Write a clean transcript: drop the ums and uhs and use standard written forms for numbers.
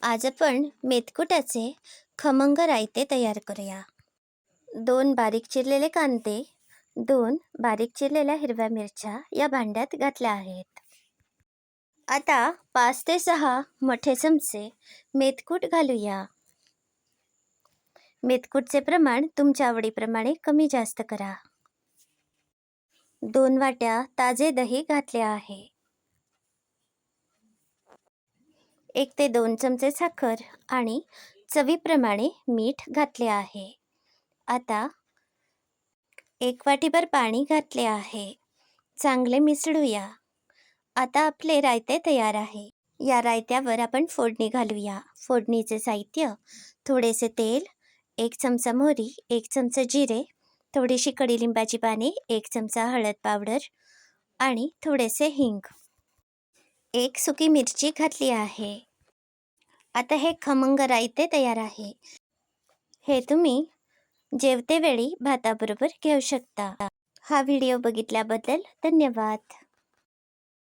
आज आपण मेथकुटाचे खमंग रायते तयार करूया. 2 बारीक चिरलेले कांदे, 2 बारीक चिरलेल्या हिरव्या मिरच्या या भांड्यात घातल्या आहेत. आता 5 ते 6 मोठे चमचे मेथकूट घालूया. मेथकूटचे प्रमाण तुमच्या आवडीप्रमाणे कमी जास्त करा. 2 वाट्या ताजे दही घातले आहे. 1 ते 2 चमचे साखर आणि चवीप्रमाणे मीठ घातले आहे. आता 1 वाटीभर पाणी घातले आहे. चांगले मिसळूया. आता आपले रायते तयार आहे. या रायत्यावर आपण फोडणी घालूया. फोडणीचे साहित्य: थोडेसे तेल, 1 चमचा मोहरी, 1 चमचा जिरे, थोडीशी कडीलिंबाची पाने, 1 चमचा हळद पावडर आणि थोडेसे हिंग. 1 सुकी मिरची घातली आहे. आता हे खमंग रायते तयार आहे. हे तुम्ही जेवतेवेळी भाताबरोबर घेऊ शकता. हा व्हिडिओ बघितल्याबद्दल धन्यवाद.